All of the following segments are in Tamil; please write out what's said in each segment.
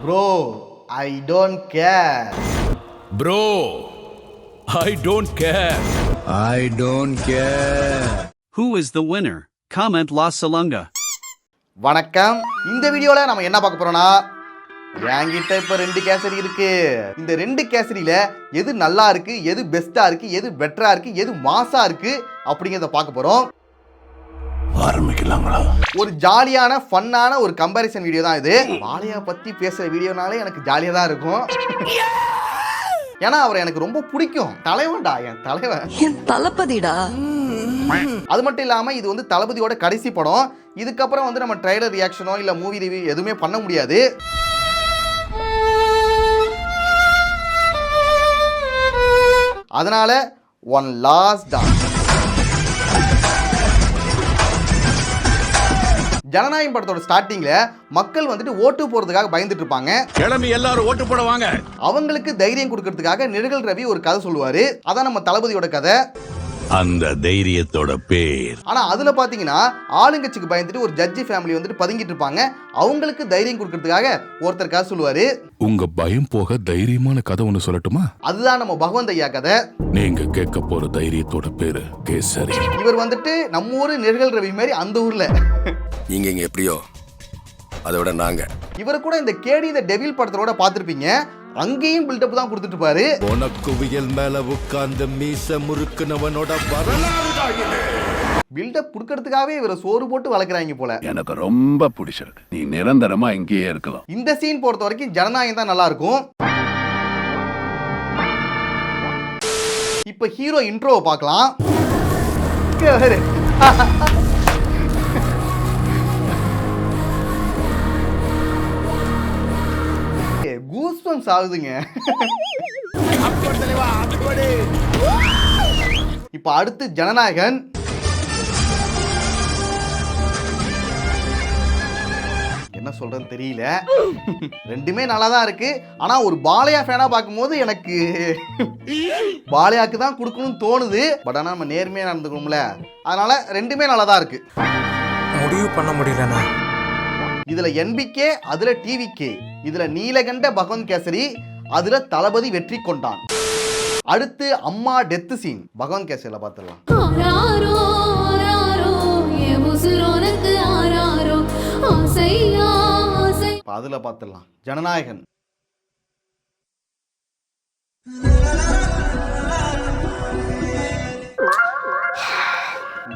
Bro, I don't care. Bro, I don't care. I don't care. Who is the winner? Comment La Salunga. வணக்கம். இந்த வீடியோல நம்ம என்ன பார்க்க போறோம்னா, என்கிட்ட இப்ப 2 கேசரி இருக்கு. இந்த 2 கேசரியில எது நல்லா இருக்கு, எது பெஸ்டா இருக்கு, எது பெட்டரா இருக்கு, எது மாசா இருக்கு அப்படிங்கறத பார்க்க போறோம். ஆரம்பிக்கலாங்களா? ஒரு ஜாலியான ஃபன்னான ஒரு கம்பேரிசன் வீடியோ தான் இது. பாலையா பத்தி பேசுற வீடியோனாலே எனக்கு ஜாலியா தான் இருக்கும். ஏன்னா அவர் எனக்கு ரொம்ப பிடிக்கும். தலைவன்டா, என் தலைவன், என் தளபதிடா. அது மட்டும் இல்லாம இது வந்து தளபதியோட கடைசி படம். இதுக்கப்புறம் வந்து நம்ம ட்ரைலர் ரியாக்ஷனோ இல்ல மூவி ரிவ்யூ எதுவுமே பண்ண முடியாது. அதனால ஒன் லாஸ்ட் டான்ஸ். ஜனநாயகம் படத்தோட ஸ்டார்டிங்ல மக்கள் வந்துட்டு ஓட்டு போறதுக்காக பயந்துட்டு இருப்பாங்க. கிளம்பி எல்லாரும் ஓட்டு போட வாங்க. அவங்களுக்கு தைரியம் கொடுக்கறதுக்காக நிழல் ரவி ஒரு கதை சொல்லுவாரு. அதான் நம்ம தளபதியோட கதை. அந்த தைரியத்தோட பேர். ஆனா அதுல பாத்தீங்கன்னா ஆளுங்கட்சிக்கு பயந்துட்டு ஒரு ஜட்ஜி ஃபேமிலி வந்துட்டு பதுங்கிட்டு இருப்பாங்க. அவங்களுக்கு தைரியம் கொடுக்கறதுக்காக ஒருத்தர் கதை சொல்லுவாரு. உங்க பயம் போக தைரியமான கதை ஒண்ணு சொல்லட்டுமா? அதுதான் நம்ம பகவந்த் ஐயா கதை. நீங்க கேட்க போற தைரியத்தோட பேரு கேசரி. இவர் வந்துட்டு நம்ம ஊரு நிழல் ரவி மாதிரி அந்த ஊர்ல. நீங்க இங்க எப்படியோ அதோட நாங்க. இவர் கூட இந்த கேடி தி டெவில் படத்தோட பாத்திருப்பீங்க. அங்கேயும் பில்டப் தான் கொடுத்துட்டு பாரு. உனக்கு வியல் மேல உட்கார்ந்து மீச முறுக்குனவனோட வரலாறு பில்டப் கொடுக்கறதுக்காகவே இவரை சோறு போட்டு வளர்க்குறாங்க போல. எனக்கு ரொம்ப பிடிச்சிருக்கு. நீ நிரந்தரமா இங்கேயே இருக்கலாம். இந்த சீன் பொறுத்த வரைக்கும் ஜனநாயகம் தான் நல்லா இருக்கும். இப்ப ஹீரோ இன்ட்ரோவை பார்க்கலாம். கூஸ்பம்ஸ் ஆகுதுங்க. இப்ப அடுத்து ஜனநாயகன். என்ன சொல்றேன்னு தெரியல. ரெண்டுமே நல்லா தான் இருக்கு. ஆனா ஒரு பாலையா ஃபேனா பார்க்கும்போது எனக்கு பாலையாக்கு தான் கொடுக்கணும்னு தோணுது. பட் ஆனா நம்ம நேர்மையா நடந்துக்கணும்ல, அதனால ரெண்டுமே நல்லா தான் இருக்கு. முடிவு பண்ண முடியலண்ணா. இதுல என்பிகே, அதுல டிவிகே, இதுல நீலகண்ட பகவந்த் கேசரி, அதுல தளபதி வெற்றி கொண்டான். அடுத்து அம்மா டெத் சீன் பகவந்த் கேசரியில பார்த்துடலாம். அதுல பார்த்துடலாம். ஜனநாயகன்.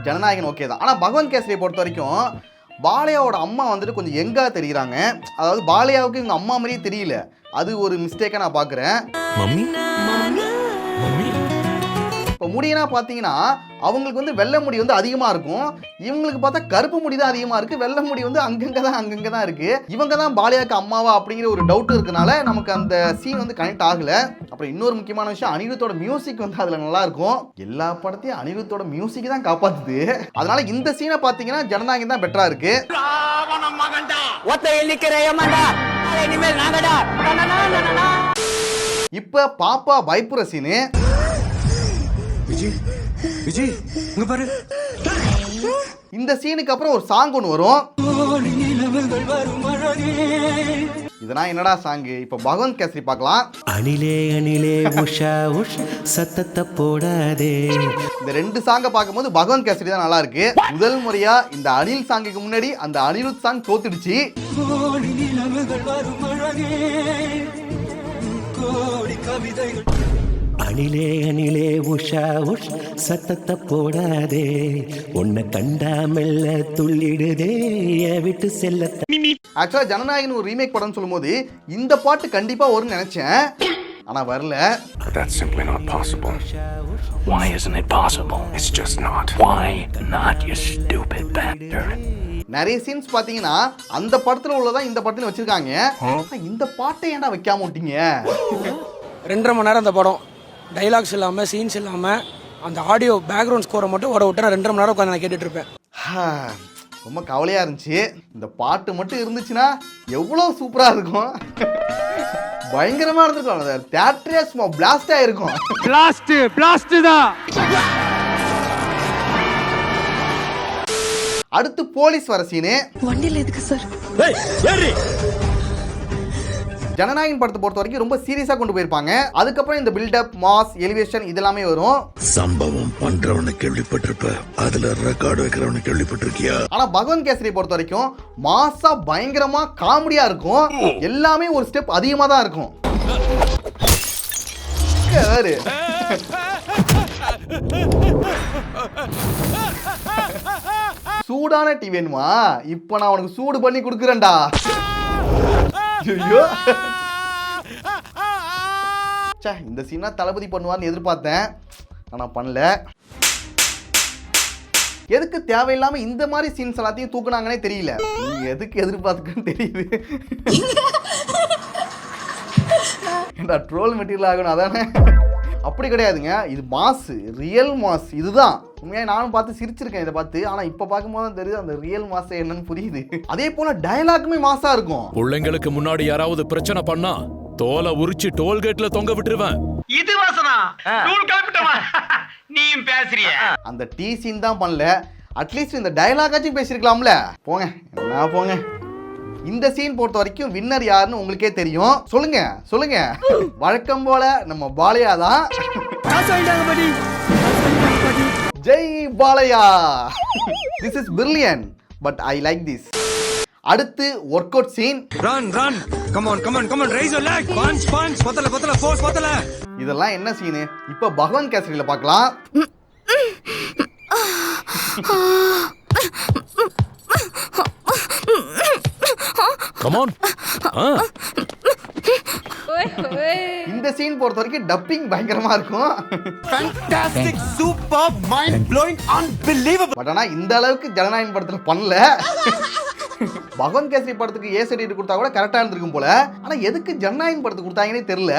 ஜனநாயகன் ஓகே தான். ஆனா பகவந்த் கேசரியை பொறுத்த வரைக்கும் பாலையாவோட அம்மா வந்துட்டு கொஞ்சம் எங்கா தெரியுறாங்க. அதாவது பாலையாவுக்கு இவங்க அம்மா மாதிரியே தெரியல. அது ஒரு மிஸ்டேக்கா நான் பாக்குறேன். இப்போ முடியனா பாத்தீங்கன்னா அவங்களுக்கு வந்து வெள்ளை முடி வந்து அதிகமா இருக்கும். இவங்களுக்கு பார்த்தா கருப்பு முடி தான் அதிகமா இருக்கு. வெள்ளை முடி வந்து அங்கங்க தான் இருக்கு. இவங்க தான் பாலையாக்கு அம்மாவா அப்படிங்கிற ஒரு டவுட் இருக்கனால நமக்கு அந்த சீன் வந்து கனெக்ட் ஆகல. அப்புறம் இன்னொரு முக்கியமான விஷயம், அனிருத்தோட மியூசிக் வந்து அதுல நல்லா இருக்கும். எல்லா படத்தையும் அனிருத்தோட மியூசிக் தான் காப்பாத்துது. அதனால இந்த சீனை பாத்தீங்கன்னா ஜனநாயகம் தான் பெட்டரா இருக்கு. இப்ப பாப்பா பயப்புற சீனு. விஜய் இங்க பாரு. இந்த சீனுக்கு அப்புறம் ஒரு சாங் ஒன்று வரும். இதெல்லாம் என்னடா சாங்? இப்ப பகவந்த் கேசரி பார்க்கலாம். அணிலே அணிலே உஷா உஷ் சத்தத்தை போடாதே. இந்த 2 சாங்கை பார்க்கும்போது பகவந்த் கேசரி தான் நல்லா இருக்கு. முதல் முறையா இந்த அனில் சாங்குக்கு முன்னாடி அந்த அனிருத் சாங் தோத்துடுச்சு. அணிலே அணிலே உஷா உஷ் சத்தத்தை போடாதே. உன்னை கண்டா மெல்ல துள்ளிடுதே விட்டு செல்ல. ஆக்சுவலா ஜனநாயகன் ஒரு ரீமேக் படம் சொல்லும்போது இந்த பாட்டு கண்டிப்பா வரும்னு நினைச்சேன். ஆனா வரல. That's simply not possible. Why isn't it possible? It's just not. Why not, you stupid bastard? நிறைய சீன்ஸ் பாத்தீங்கன்னா அந்த படத்துல உள்ளதான் இந்த படத்துல வச்சிருக்காங்க. இந்த பாட்டை ஏன்டா வைக்காம விட்டீங்க? 2.5 மணி நேரம் அந்த படம். டைலாக்ஸ் இல்லாம, சீன்ஸ் இல்லாம, அந்த ஆடியோ பேக்ரவுண்ட் ஸ்கோரை மட்டும் வர விட்டு 2.5 மணி நேரம் உட்காந்து நான் கேட்டுட்டு இருப்பேன். ரொம்ப கவலையா இருந்துச்சு. இந்த பாட்டு மட்டும் இருந்துச்சுன்னா எவ்வளவு சூப்பரா இருக்கும். பயங்கரமா இருந்திருக்கும். தியேட்டரே சும்மா பிளாஸ்ட் ஆயிருக்கும். பிளாஸ்ட் தான். அடுத்து போலீஸ் வர சீனு. வண்டியில எதுக்கு சார்? ஜனநாயகன் படத்தை பொறுத்த வரைக்கும் ரொம்ப சீரியஸா கொண்டு போயிருப்பாங்க. அதுக்கப்புறம் இந்த பில்டப், மாஸ், எலிவேஷன் இதெல்லாமே வரும். சம்பவம் பண்றவனை கேள்விப்பட்டிருப்ப, அதுல ரெக்கார்டு வைக்கிறவனை கேள்விப்பட்டிருக்கியா? ஆனா பகவந்த் கேசரி பொறுத்த வரைக்கும் மாசா பயங்கரமா காமெடியா இருக்கும். எல்லாமே ஒரு ஸ்டெப் அதிகமா தான் இருக்கும். சூடான டீ வேணுமா? இப்ப நான் உனக்கு சூடு பண்ணி கொடுக்குறேன்டா. ஐயோ, இந்த சீனா தளபதி பண்ணுவார்னு எதிர்பார்த்தேன், ஆனா பண்ணல. எதுக்கு தேவையில்லாம இந்த மாதிரி சீன்ஸ் எல்லாத்தையும் தூக்குனாங்கன்னே தெரியல. நீங்க எதுக்கு எதிர்பார்த்துக்குன்னு தெரியுது. ஏண்டா ட்ரோல் மெட்டீரியல் ஆகணும் அதானே? அப்படி கிடையாதுங்க, இது மாஸ், ரியல் மாஸ். இதுதான் உண்மையாக நானும் பார்த்து சிரிச்சிருக்கேன் இதை பார்த்து. ஆனால் இப்போ பார்க்கும்போது தான் தெரியுது அந்த ரியல் மாஸ் என்னன்னு புரியுது. அதே போல டயலாக்குமே மாஸா இருக்கும். பிள்ளைங்களுக்கு முன்னாடி யாராவது பிரச்சனை பண்ணா தோலை உரிச்சு டோல்கேட்ல தொங்க விட்டுருவேன். இது வாசனா டூல் கிளப்பிட்டமா நீயும் பேசுறிய. அந்த டீ சீன் தான் பண்ணல, அட்லீஸ்ட் இந்த டயலாகாச்சும் பேசியிருக்கலாம்ல. போங்க நான் போங்க. இந்த சீன் பொறுத்த வரைக்கும் வின்னர் யாருன்னு உங்களுக்கே தெரியும். சொல்லுங்க சொல்லுங்க. வழக்கம் போல நம்ம பாலையா தான். Jai Balayya. This is brilliant but I like this. அடுத்து work out scene. Run run come on come on come on raise your leg punch punch பத்தல பத்தல ஃபோர்ஸ் பத்தல. இதெல்லாம் என்ன சீன்? இப்போ பகவந்த் கேசரியில பார்க்கலாம். Come on. இந்த சீன் பொறுத்த வரைக்கும் டப்பிங் பயங்கரமா இருக்கும். Fantastic super mind blowing unbelievable. But ஆனா இந்த அளவுக்கு ஜனநாயகன் படத்துல பண்ணல. பகவந்த் கேசரி படத்துக்கு ஏ சர்டிஃபிகேட் கொடுத்தா கூட கரெக்டா இருந்திருக்கும் போல. ஆனா எதுக்கு ஜனநாயகன் படத்துக்கு கொடுத்தாங்கன்னே தெரியல.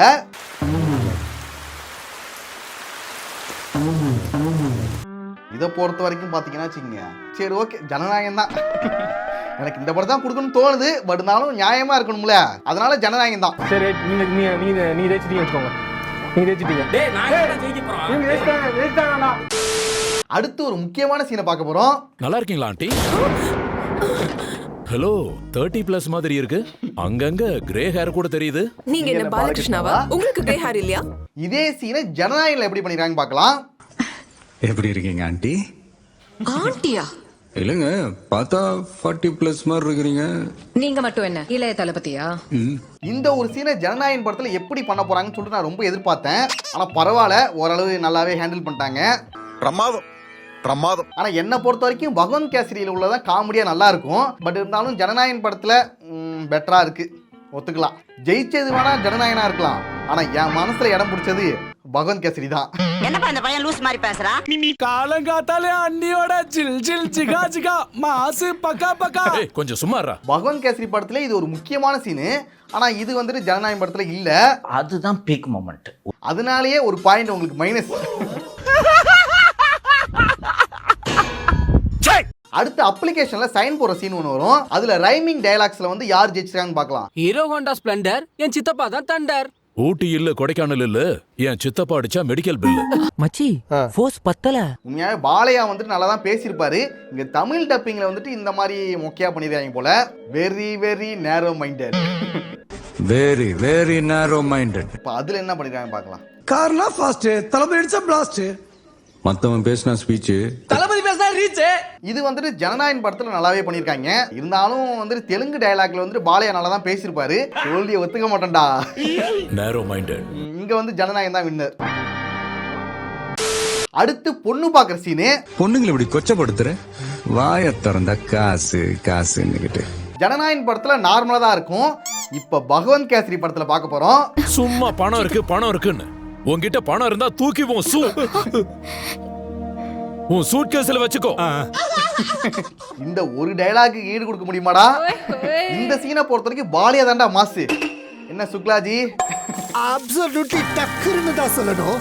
இதை பொறுத்த வரைக்கும் பாத்தீங்கன்னா வச்சுக்கோங்க, சரி ஓகே ஜனநாயகம் தான். எனக்கு இந்த படம் தான் கொடுக்கணும்னு தோணுது, பட் இருந்தாலும் நியாயமா இருக்கணும்ல, அதனால ஜனநாயகம் தான். சரி நீ ஜெயிச்சிட்டீங்க வச்சுக்கோங்க. நீங்க ஜெயிச்சிட்டீங்க. அடுத்து ஒரு முக்கியமான சீனை பார்க்க போறோம். நல்லா இருக்கீங்களா ஆண்டி? ஹலோ 30+ மாதிரி இருக்கு. அங்கங்க கிரே ஹேர் கூட தெரியுது. நீங்க என்ன பாலகிருஷ்ணாவா? உங்களுக்கு கிரே ஹேர் இல்லையா? இதே சீனை ஜனநாயகன்ல எப்படி பண்ணிருக்காங்க பார்க்கலாம். எப்படி இருக்கீங்க ஆண்டி? ஆண்டியா? இல்லங்க, பார்த்தா 40+ மாதிரி இருக்கீங்க. நீங்க மட்டும் என்ன இளைய தளபதியா? இந்த ஒரு சீனை ஜனநாயகன் படத்துல எப்படி பண்ண போறாங்கன்னு சொல்லிட்டு நான் ரொம்ப எதிர்பார்த்தேன். ஆனா பரவாயில்ல, ஓரளவு நல்லாவே ஹேண்டில் பண்ணிட்டாங்க. பிரமாதம் பிரமாதம். ஆனா என்ன பொறுத்த வரைக்கும் பகவந்த் கேசரியில உள்ளதான் காமெடியா நல்லா இருக்கும். பட் இருந்தாலும் ஜனநாயகன் படத்துல பெட்டரா இருக்கு, ஒத்துக்கலாம். ஜெயிச்சது வேணா ஜனநாயகனா இருக்கலாம், ஆனா என் மனசுல இடம் பிடிச்சது பகவந்த் கேசரி தான். என்னப்பா இந்த பையன் லூஸ் மாதிரி பேசுறா? காலங்காத்தாலே அண்ணியோட ஜில் ஜில் ஜிகா ஜிகா மாசு பக்கா பக்கா. கொஞ்சம் சும்மாறா. பகவந்த் கேசரி படத்துல இது ஒரு முக்கியமான சீனு, ஆனா இது வந்துட்டு ஜனநாயகன் படத்துல இல்ல. அதுதான் பீக் மொமெண்ட். அதனாலேயே ஒரு பாயிண்ட் உங்களுக்கு மைனஸ். அடுத்த அப்ளிகேஷன்ல சைன் போற சீன் ஒன்று வரும். அதுல ரைமிங் டயலாக்ஸ்ல வந்து யார் ஜெயிச்சிருக்காங்கன்னு பார்க்கலாம். ஹீரோ ஹோண்டா ஸ்ப்ளெண்டர், என் சித்தப்பா தான் தண்டர். ஊட்டி இல்ல கொடைக்கானல் இல்ல, என் சித்தப்பா அடிச்சா மெடிக்கல் பில். மச்சி ஃபோர்ஸ் பத்தல. உண்மையாவே பாலையா வந்துட்டு நல்லா தான் பேசியிருப்பாரு. இங்க தமிழ் டப்பிங்ல வந்துட்டு இந்த மாதிரி மொக்கையா பண்ணிருக்காங்க போல. வெரி வெரி நேரோ மைண்டட். வெரி வெரி நேரோ மைண்டட். இப்ப அதுல என்ன பண்ணிருக்காங்க பார்க்கலாம். கார்னா ஃபாஸ்ட், தளபதி அடிச்சா பிளாஸ்ட். மத்தவன் பேசினா ஸ்பீச், தளபதி பேசினா ரீச். இது வந்துட்டு ஜனநாயகன் படத்துல நல்லாவே பண்ணிருக்காங்க. இருந்தாலும் வந்துட்டு தெலுங்கு டயலாக்ல வந்துட்டு பாலையா நல்லா தான் பேசியிருப்பாரு. தோல்வியை ஒத்துக்க மாட்டேன்டா. நேரோ மைண்டட். இங்க வந்து ஜனநாயகன் தான் வின்னர். அடுத்து பொண்ணு பாக்குற சீனு. பொண்ணுங்களை இப்படி கொச்சப்படுத்துற, வாய திறந்தா காசு காசுன்னுகிட்டு. ஜனநாயகன் படத்துல நார்மலா தான் இருக்கும். இப்ப பகவந்த் கேசரி படத்துல பார்க்க போறோம். சும்மா பணம் இருக்குன்னு உன்கிட்ட பணம் இருந்தா தூக்கிவோம். உன் சூட் கேஸ்ல வச்சுக்கோ. இந்த ஒரு டயலாக்கு ஈடு கொடுக்க முடியுமாடா? இந்த சீனை பொறுத்த வரைக்கும் பாலியா தாண்டா மாசு. என்ன சுக்லாஜி? அப்சல்யூட்லி டக்குன்னு தான் சொல்லணும்.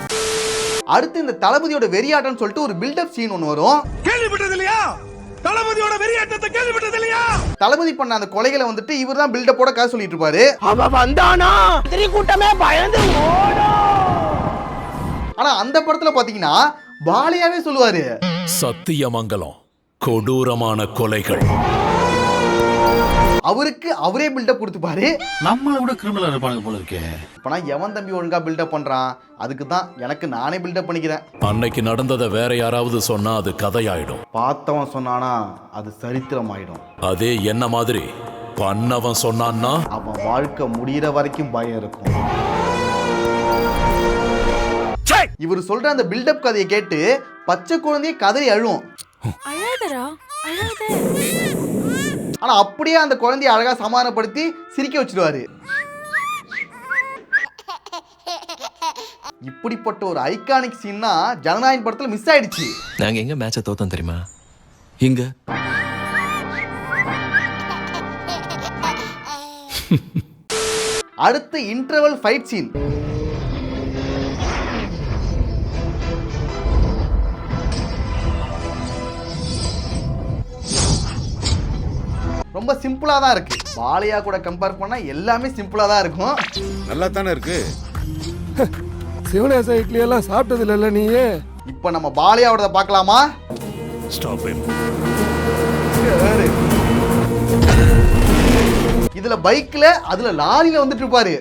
அடுத்து இந்த தளபதியோட வெறியாட்டம்னு சொல்லிட்டு ஒரு பில்டப் சீன் ஒன்று வரும். கேள்விப்பட்டது இல்லையா? தளபதியோட வெறியாட்டத்தை கேள்விப்பட்டது இல்லையா? தளபதி பண்ண அந்த கொலைகளை வந்துட்டு இவர் தான் பில்டப்போட கதை சொல்லிட்டு இருப்பாரு. அவன் வந்தானா திரி கூட்டமே பயந்து ஓடும். ஆனா அந்த படத்துல பாத்தீங்கன்னா பாலியாவே சொல்லுவாரு, சத்தியமங்கலம் கொடூரமான கொலைகள். அவருக்கு அவரே பில்டப் கொடுத்துப்பாரு. நம்மளை விட கிரிமினல் இருப்பாங்க போல இருக்கே. இப்பனா எவன் தம்பி ஒழுங்கா பில்டப் பண்றான், அதுக்கு தான் எனக்கு நானே பில்டப் பண்ணிக்கிறேன். அன்னைக்கு நடந்ததை வேற யாராவது சொன்னா அது கதையாயிடும். பார்த்தவன் சொன்னானா அது சரித்திரம் ஆயிடும். அதே என்ன மாதிரி பண்ணவன் சொன்னான்னா அவன் வாழ்க்கை முடிகிற வரைக்கும் பயம் இருக்கும். இவர் சொல்ற அந்த பில்டப் கதையை கேட்டு பச்சை குழந்தைய கதறி அழுவும். ஆனா அப்படியே அந்த குழந்தைய அழகா சமாதானப்படுத்தி சிரிக்க வச்சிருவாரு. இப்படிப்பட்ட ஒரு ஐகானிக் சீன்னா ஜனநாயகன் படத்துல மிஸ் ஆயிடுச்சு. நாங்க எங்க மேட்சை தோத்தோம் தெரியுமா? இங்க. அடுத்து இன்டர்வல் ஃபைட் சீன். ரொம்ப சிம்பிளா தான் இருக்கு. பாலையா கூட கம்பேர் பண்ணா எல்லாமே சிம்பிளா தான் இருக்கும். நல்லா தானே இருக்கு. சிவனேச இட்லி எல்லாம் சாப்பிட்டது இல்ல நீயே. இப்போ நம்ம பாலையாவோட பார்க்கலாமா? Stop him. இதுல பைக்ல அதுல லாரியில வந்துட்டு இருப்பாரு.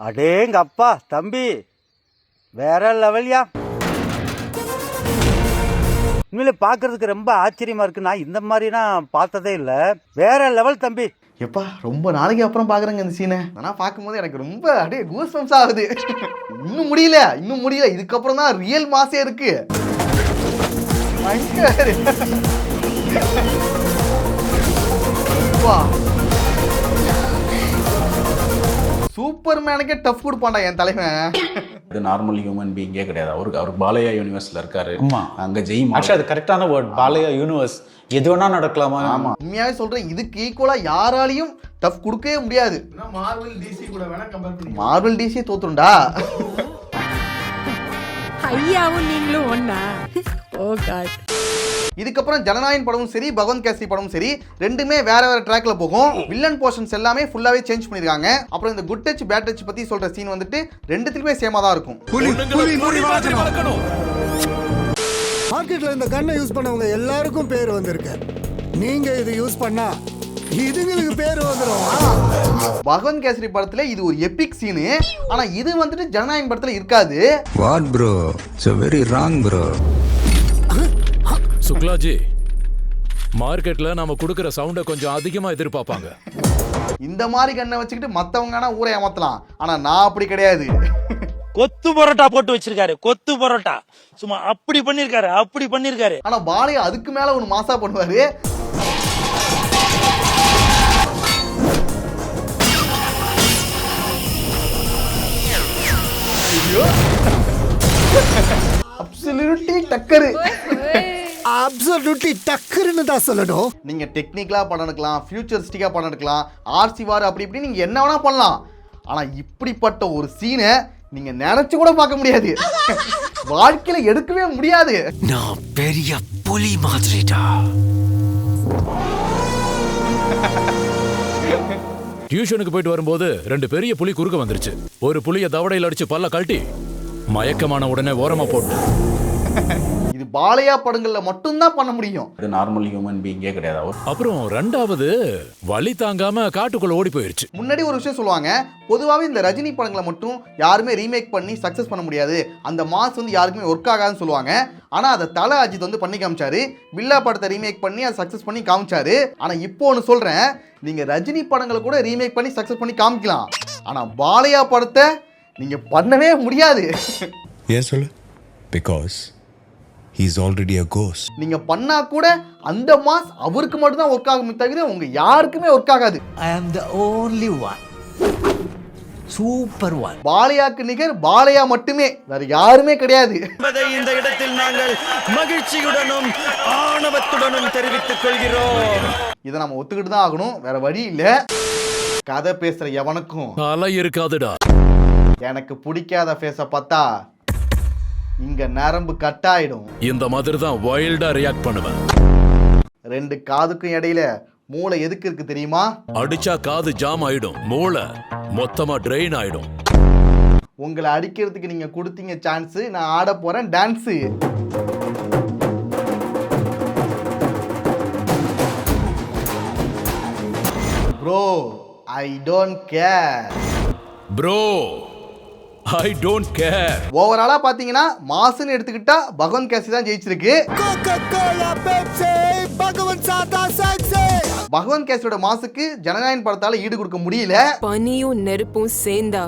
அடேங்க அப்பா தம்பி வேற லெவல்யா. உண்மையிலே பார்க்கறதுக்கு ரொம்ப ஆச்சரியமா இருக்கு. நான் இந்த மாதிரினா பார்த்ததே இல்லை. வேற லெவல் தம்பி. எப்பா ரொம்ப நாளைக்கு அப்புறம் பாக்குறேங்க இந்த சீனை. நான் பார்க்கும்போது எனக்கு ரொம்ப அப்படியே கூஸ் பம்ப்ஸ் ஆகுது. இன்னும் முடியல. இதுக்கப்புறம் தான் ரியல் மாசே இருக்கு. சூப்பர்மேனுக்கே டஃப் கொடுப்பான்டா என் தலைவன். இது நார்மல் ஹியூமன் பீயிங்கே கிடையாது. அவர் பாலையா யூனிவர்ஸ்ல இருக்காரு. அங்க ஜெய் அது கரெக்டான வேர்ட். பாலையா யூனிவர்ஸ் எது வேணா நடக்கலாமா? ஆமா, உண்மையாவே சொல்றேன். இதுக்கு ஈக்குவலா யாராலையும் டஃப் கொடுக்கவே முடியாது. மார்வல் டிசி தோத்துருண்டா. ஐயாவும் நீங்களும் ஒண்ணா? Oh god. இதுக்கப்புறம் ஜனநாயகன் படமும் சரி பகவந்த் கேசரி படமும் சரி ரெண்டுமே வேற ட்ராக்ல போகும். வில்லன் போர்ஷன்ஸ் எல்லாமே ஃபுல்லாவே சேஞ்ச் பண்ணிருக்காங்க. அப்புறம் இந்த குட் டச் பேட் டச் பத்தி சொல்ற சீன் வந்துட்டு ரெண்டுத்துக்குமே சேமா தான் இருக்கும். மார்க்கெட்ல இந்த கன்னை யூஸ் பண்ணவங்க எல்லாருக்கும் பேர் வந்திருக்கு. நீங்க இது யூஸ் பண்ணா இதுங்களுக்கு பேர் வந்துரும். பகவந்த் கேசரி படத்துல இது ஒரு எபிக் சீனு. ஆனா இது வந்துட்டு ஜனநாயகன் படத்துல இருக்காது. What bro, it's a very wrong bro. சுக்லாஜி, மார்க்கெட்ல நாம கொடுக்கிற சவுண்ட கொஞ்சம் அதிகமா எதிர்பார்ப்பாங்க. இந்த மாதிரி கண்ணை வச்சுக்கிட்டு மத்தவங்கன்னா ஊரை ஏமாத்தலாம். ஆனா நான் அப்படி கிடையாது. கொத்து பரோட்டா போட்டு வச்சிருக்காரு. கொத்து பரோட்டா சும்மா அப்படி பண்ணிருக்காரு. ஆனா பாலையா அதுக்கு மேல ஒரு மாசா பண்ணுவாரு. அப்சல்யூட்லி டக்கர். அப்சல்யூட்லி டக்கர்னு தான் சொல்லணும். நீங்க டெக்னிக்கலா படம் எடுக்கலாம், ஃபியூச்சரிஸ்டிக்கா படம் எடுக்கலாம், ஆர்சி வார் அப்படி இப்படி நீங்க என்ன வேணா பண்ணலாம். ஆனா இப்படிப்பட்ட ஒரு சீனை நீங்க நினைச்சு கூட பார்க்க முடியாது. வாழ்க்கையில எடுக்கவே முடியாது. நான் பெரிய புலி மாதிரிடா. டியூஷனுக்கு போயிட்டு வரும்போது 2 பெரிய புலி குறுக்க வந்துருச்சு. ஒரு புலிய தவடையில் அடிச்சு பல்ல கழட்டி மயக்கமான உடனே ஓரமா போட்டு. இது பாலையா படங்கள்ல மட்டும்தான் பண்ண முடியும். இது நார்மல் ஹியூமன் பீயிங்கே கிடையாது. அப்புறம் 2வது வலி தாங்காம காட்டுக்குள்ள ஓடி போயிருச்சு. முன்னாடி ஒரு விஷயம் சொல்லுவாங்க, பொதுவாகவே இந்த ரஜினி படங்களை மட்டும் யாருமே ரீமேக் பண்ணி சக்ஸஸ் பண்ண முடியாது, அந்த மாஸ் வந்து யாருக்குமே ஒர்க் ஆகாதுன்னு சொல்லுவாங்க. ஆனால் அதை தல அஜித் வந்து பண்ணி காமிச்சாரு. பில்லா படத்தை ரீமேக் பண்ணி அதை சக்ஸஸ் பண்ணி காமிச்சாரு. ஆனால் இப்போ ஒன்று சொல்கிறேன், நீங்கள் ரஜினி படங்களை கூட ரீமேக் பண்ணி சக்ஸஸ் பண்ணி காமிக்கலாம். ஆனால் பாலையா படத்தை நீங்கள் பண்ணவே முடியாது. ஏன் சொல்லு? Because he is already a ghost. நீங்க பண்ணா கூட அந்த மாஸ் அவருக்கு மட்டும் தான் ஒர்க் ஆகும், தவிர உங்க யாருக்குமே ஒர்க் ஆகாது. I am the only one. Super one. பாலையாக்கு நிகர் பாலையா மட்டுமே, வேற யாருமே கிடையாது. இந்த இடத்தில் நாங்கள் மகிழ்ச்சியுடனும் ஆணவத்துடனும் தெரிவித்துக் கொள்கிறோம். இதை நம்ம ஒத்துக்கிட்டு தான் ஆகணும், வேற வழி இல்ல. கதை பேசுற எவனுக்கும் தலை இருக்காதுடா. எனக்கு பிடிக்காத ஃபேஸ பார்த்தா இங்க நரம்பு கட்டாயிடும். இந்த மாதிரி தான் வைல்டா ரியாக்ட் பண்ணுவேன். 2 காதுக்கும் இடையில மூளை எதுக்கு இருக்கு தெரியுமா? அடிச்சா காது ஜாம் ஆயிடும், மூளை மொத்தமா ட்ரெயின் ஆயிடும். உங்களை அடிக்கிறதுக்கு நீங்க கொடுத்தீங்க சான்ஸ், நான் ஆட போறேன் dance. Bro I don't care. Bro I don't care. ஓவராலா பாத்தீங்கன்னா மாசுன்னு எடுத்துக்கிட்டா பகவன் கேசி தான் ஜெயிச்சிருக்கு. பகவன் கேசியோட மாசுக்கு ஜனநாயகன் படத்தால ஈடு கொடுக்க முடியல. பனியும் நெருப்பும் சேர்ந்தா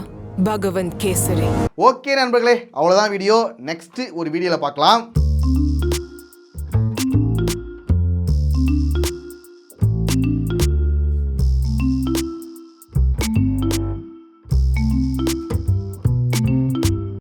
பகவன் கேசரி. ஓகே நண்பர்களே, அவ்வளவுதான் வீடியோ. நெக்ஸ்ட் ஒரு வீடியோல பார்க்கலாம்.